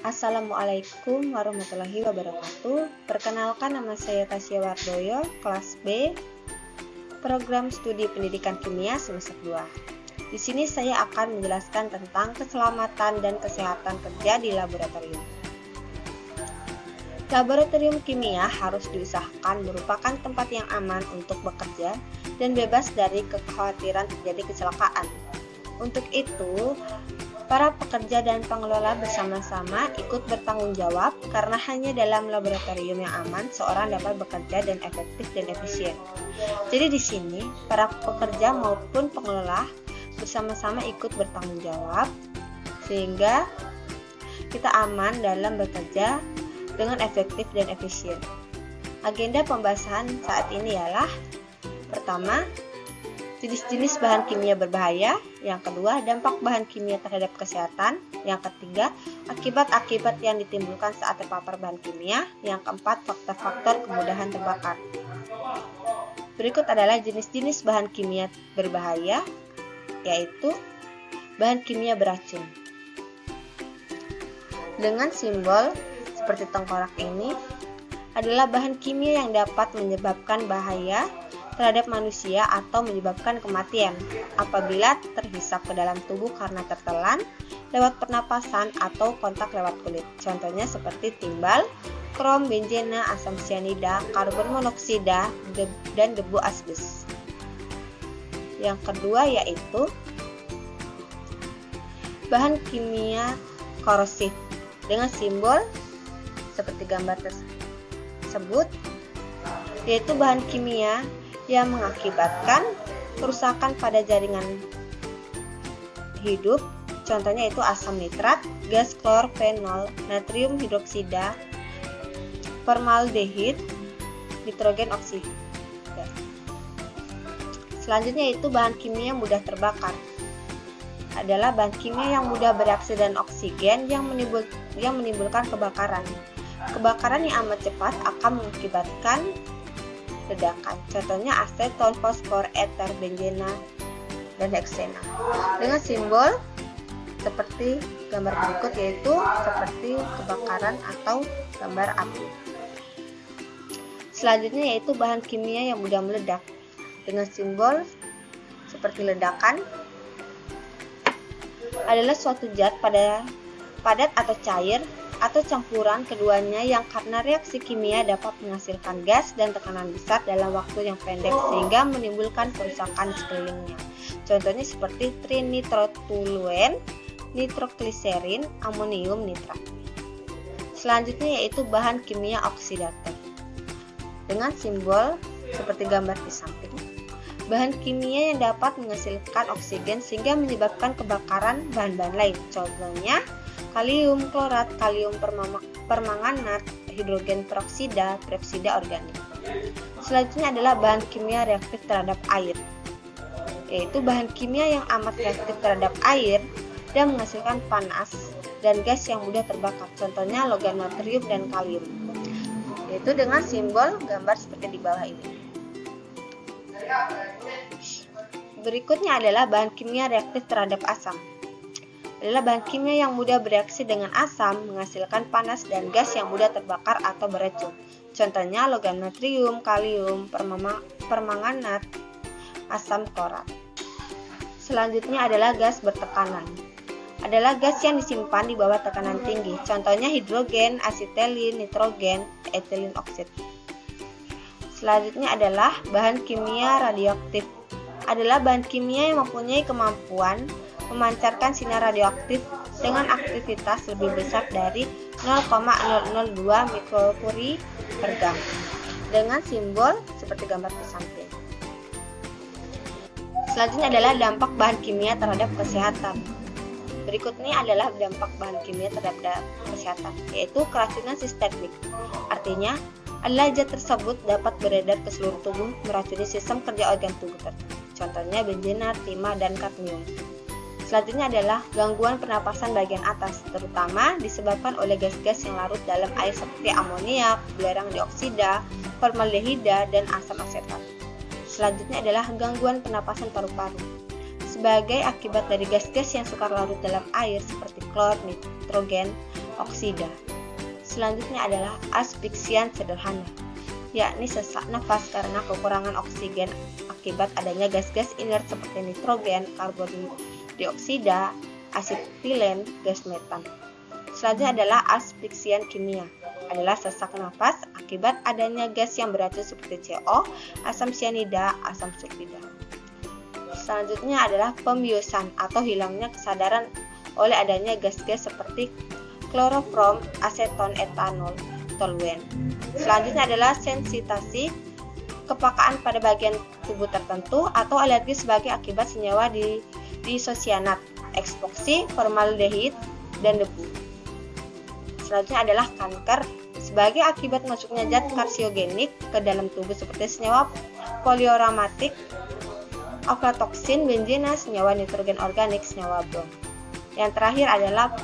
Assalamualaikum warahmatullahi wabarakatuh. Perkenalkan, nama saya Tasya Wardoyo, kelas B, program studi pendidikan kimia semester 2. Di sini saya akan menjelaskan tentang keselamatan dan kesehatan kerja di laboratorium. Laboratorium kimia harus diusahakan merupakan tempat yang aman untuk bekerja dan bebas dari kekhawatiran terjadi kecelakaan. Untuk itu, para pekerja dan pengelola bersama-sama ikut bertanggung jawab karena hanya dalam laboratorium yang aman seorang dapat bekerja dan efektif dan efisien. Jadi di sini para pekerja maupun pengelola bersama-sama ikut bertanggung jawab sehingga kita aman dalam bekerja dengan efektif dan efisien. Agenda pembahasan saat ini ialah: pertama, jenis-jenis bahan kimia berbahaya. Yang kedua, dampak bahan kimia terhadap kesehatan. Yang ketiga, akibat-akibat yang ditimbulkan saat terpapar bahan kimia. Yang keempat, faktor-faktor kemudahan terbakar. Berikut adalah jenis-jenis bahan kimia berbahaya, yaitu bahan kimia beracun. Dengan simbol seperti tengkorak ini adalah bahan kimia yang dapat menyebabkan bahaya terhadap manusia atau menyebabkan kematian apabila terhisap ke dalam tubuh karena tertelan lewat pernapasan atau kontak lewat kulit. Contohnya seperti timbal, krom, benzena, asam sianida, karbon monoksida, dan debu asbes. Yang kedua yaitu bahan kimia korosif dengan simbol seperti gambar tersebut, yaitu bahan kimia yang mengakibatkan kerusakan pada jaringan hidup. Contohnya itu asam nitrat, gas klorfenol, natrium hidroksida, formaldehid, nitrogen oksida. Selanjutnya itu bahan kimia yang mudah terbakar. Adalah bahan kimia yang mudah bereaksi dengan oksigen yang menimbulkan kebakaran. Kebakaran yang amat cepat akan mengakibatkan ledakan. Contohnya aseton, fosfor, eter, benzena, dan heksena. Dengan simbol seperti gambar berikut, yaitu seperti kebakaran atau gambar api. Selanjutnya yaitu bahan kimia yang mudah meledak. Dengan simbol seperti ledakan adalah suatu zat padat atau cair atau campuran keduanya yang karena reaksi kimia dapat menghasilkan gas dan tekanan besar dalam waktu yang pendek sehingga menimbulkan kerusakan sekelilingnya. Contohnya seperti trinitrotoluen, nitrogliserin, amonium nitrat. Selanjutnya yaitu bahan kimia oksidator. Dengan simbol seperti gambar di samping. Bahan kimia yang dapat menghasilkan oksigen sehingga menyebabkan kebakaran bahan-bahan lain. Contohnya kalium klorat, kalium permanganat, hidrogen peroksida, peroksida organik. Selanjutnya adalah bahan kimia reaktif terhadap air, yaitu bahan kimia yang amat reaktif terhadap air dan menghasilkan panas dan gas yang mudah terbakar. Contohnya logam natrium dan kalium, yaitu dengan simbol gambar seperti di bawah ini. Berikutnya adalah bahan kimia reaktif terhadap asam. Adalah bahan kimia yang mudah bereaksi dengan asam, menghasilkan panas dan gas yang mudah terbakar atau beracun. Contohnya logam natrium, kalium, permanganat, asam klorat. Selanjutnya adalah gas bertekanan. Adalah gas yang disimpan di bawah tekanan tinggi. Contohnya hidrogen, asetilin, nitrogen, etilen oksid. Selanjutnya adalah bahan kimia radioaktif. Adalah bahan kimia yang mempunyai kemampuan memancarkan sinar radioaktif dengan aktivitas lebih besar dari 0,002 mikrocurie per gram. Dengan simbol seperti gambar di samping. Selanjutnya adalah dampak bahan kimia terhadap kesehatan. Berikut ini adalah dampak bahan kimia terhadap kesehatan, yaitu keracunan sistemik. Artinya, adalah zat tersebut dapat beredar ke seluruh tubuh, meracuni sistem kerja organ tubuh tertentu. Contohnya benzena, timah, dan kadmium. Selanjutnya adalah gangguan pernapasan bagian atas, terutama disebabkan oleh gas-gas yang larut dalam air seperti amoniak, belerang dioksida, formaldehida, dan asam asetat. Selanjutnya adalah gangguan pernapasan paru-paru. Sebagai akibat dari gas-gas yang sukar larut dalam air seperti klor, nitrogen, oksida. Selanjutnya adalah asfiksian sederhana, yakni sesak nafas karena kekurangan oksigen akibat adanya gas-gas inert seperti nitrogen, karbon dioksida, asetilen, gas metan. Selanjutnya adalah asfiksian kimia, adalah sesak nafas akibat adanya gas yang beracun seperti CO, asam sianida, asam sulfida. Selanjutnya adalah pembiusan atau hilangnya kesadaran oleh adanya gas-gas seperti klorofrom, aseton, etanol, toluen. Selanjutnya adalah sensitasi, kepekaan pada bagian tubuh tertentu atau alergi sebagai akibat senyawa disosianat, ekspoksi, formaldehid, dan debu. Selanjutnya adalah kanker sebagai akibat masuknya zat karsiogenik ke dalam tubuh seperti senyawa poliaromatik, aflatoksin, benzena, senyawa nitrogen organik, senyawa brom. Yang terakhir adalah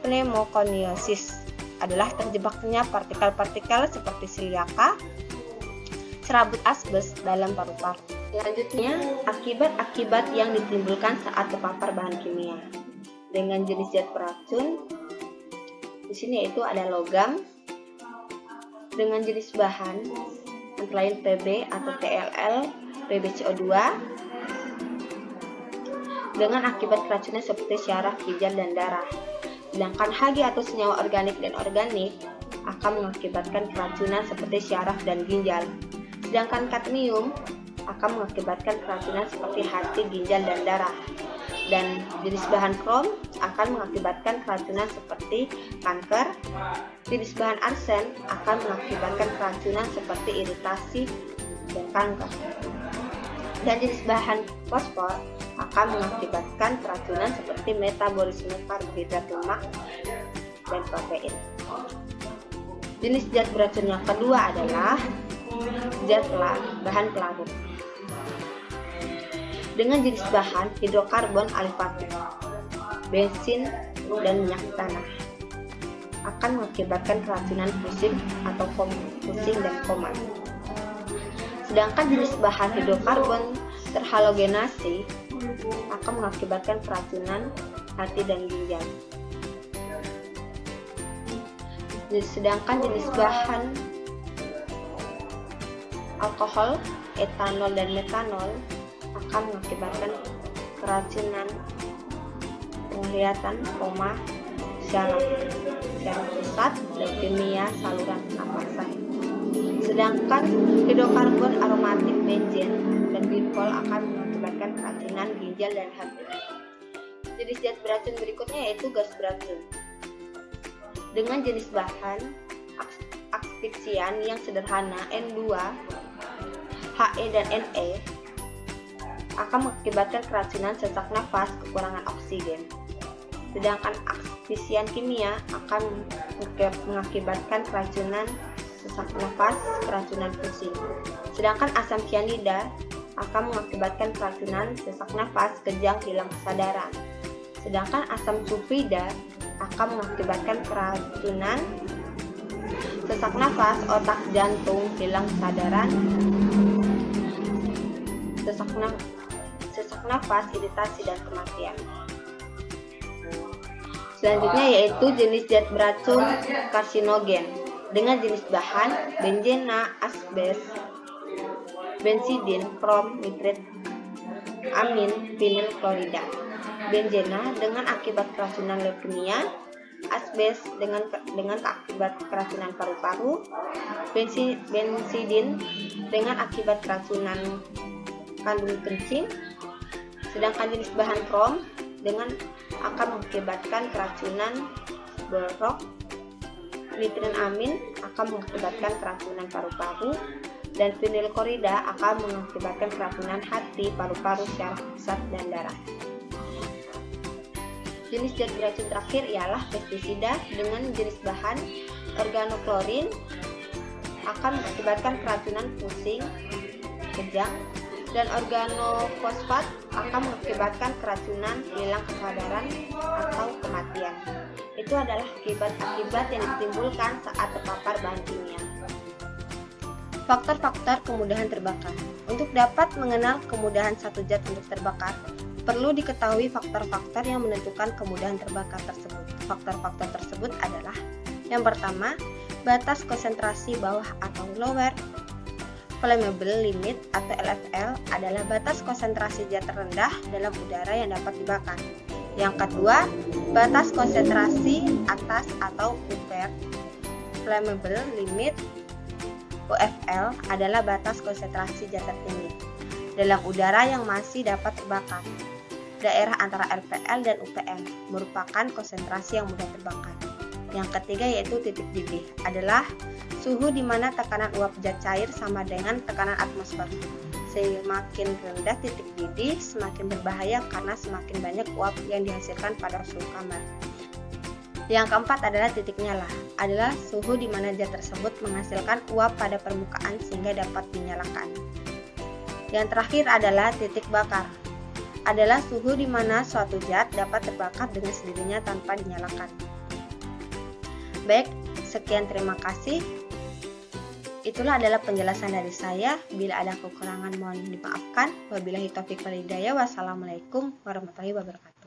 pneumokoniosis, adalah terjebaknya partikel-partikel seperti siliaka, serabut asbes dalam paru-paru. Selanjutnya, akibat-akibat yang ditimbulkan saat terpapar bahan kimia dengan jenis zat beracun. Di sini yaitu ada logam dengan jenis bahan antara lain Pb atau TLL, PbCO2 dengan akibat keracunan seperti syaraf, ginjal, dan darah. Sedangkan Hg atau senyawa organik dan organik akan mengakibatkan keracunan seperti syaraf dan ginjal. Sedangkan kadmium akan mengakibatkan keracunan seperti hati, ginjal, dan darah. Dan jenis bahan krom akan mengakibatkan keracunan seperti kanker. Jenis bahan arsen akan mengakibatkan keracunan seperti iritasi dan kanker. Dan jenis bahan fosfor akan mengakibatkan keracunan seperti metabolisme karbohidrat, lemak, dan protein. Jenis zat beracun yang kedua adalah bahan pelarut dengan jenis bahan hidrokarbon alifatik, bensin, dan minyak tanah akan mengakibatkan keracunan pusing atau pusing dan koma. Sedangkan jenis bahan hidrokarbon terhalogenasi akan mengakibatkan keracunan hati dan ginjal. Sedangkan jenis bahan alkohol, etanol, dan metanol akan mengakibatkan keracunan penglihatan, koma, syaraf pusat, leukemia saluran pernapasan. Sedangkan hidrokarbon aromatik, benzen, dan glikol akan mengakibatkan keracunan ginjal dan hati. Jenis zat beracun berikutnya yaitu gas beracun dengan jenis bahan asfiksian yang sederhana N2, He, dan Ne akan mengakibatkan keracunan sesak nafas, kekurangan oksigen. Sedangkan asfiksian kimia akan mengakibatkan keracunan sesak nafas, keracunan pusing. Sedangkan asam sianida akan mengakibatkan keracunan sesak nafas, kejang, hilang kesadaran. Sedangkan asam sulfida akan mengakibatkan keracunan sesak nafas, otak, jantung, hilang kesadaran, sesak nafas, iritasi, dan kematian. Selanjutnya yaitu jenis zat beracun karsinogen dengan jenis bahan benzena, asbes, benzidin, krom, nitrit, amin, vinil klorida. Benzena dengan akibat keracunan leukemia, asbes dengan akibat keracunan paru-paru, benzidin dengan akibat keracunan kandung kencing. Sedangkan jenis bahan krom dengan akan mengakibatkan keracunan borok, nitrin amin akan mengakibatkan keracunan paru-paru, dan vinil klorida akan mengakibatkan keracunan hati, paru-paru, syaraf pusat, dan darah. Jenis zat beracun terakhir ialah pestisida dengan jenis bahan organoklorin akan mengakibatkan keracunan pusing, kejang, dan organofosfat akan mengakibatkan keracunan, hilang kesadaran, atau kematian. Itu adalah akibat-akibat yang ditimbulkan saat terpapar bahan kimia. Faktor-faktor kemudahan terbakar. Untuk dapat mengenal kemudahan satu zat untuk terbakar, Perlu diketahui faktor-faktor yang menentukan kemudahan terbakar tersebut. Faktor-faktor tersebut adalah: yang pertama, batas konsentrasi bawah atau lower flammable limit atau LFL adalah batas konsentrasi zat terendah dalam udara yang dapat dibakar. Yang kedua, batas konsentrasi atas atau upper flammable limit UFL adalah batas konsentrasi zat tertinggi dalam udara yang masih dapat terbakar. Daerah antara RPL dan UPM merupakan konsentrasi yang mudah terbakar. Yang ketiga yaitu titik didih adalah suhu di mana tekanan uap zat cair sama dengan tekanan atmosfer. Semakin rendah titik didih, semakin berbahaya karena semakin banyak uap yang dihasilkan pada suhu kamar. Yang keempat adalah titik nyala, adalah suhu di mana zat tersebut menghasilkan uap pada permukaan sehingga dapat dinyalakan. Yang terakhir adalah titik bakar, adalah suhu di mana suatu zat dapat terbakar dengan sendirinya tanpa dinyalakan. Baik, sekian, terima kasih. Itulah adalah penjelasan dari saya. Bila ada kekurangan mohon dimaafkan. Wabillahi taufiq wal hidayah. Wassalamualaikum warahmatullahi wabarakatuh.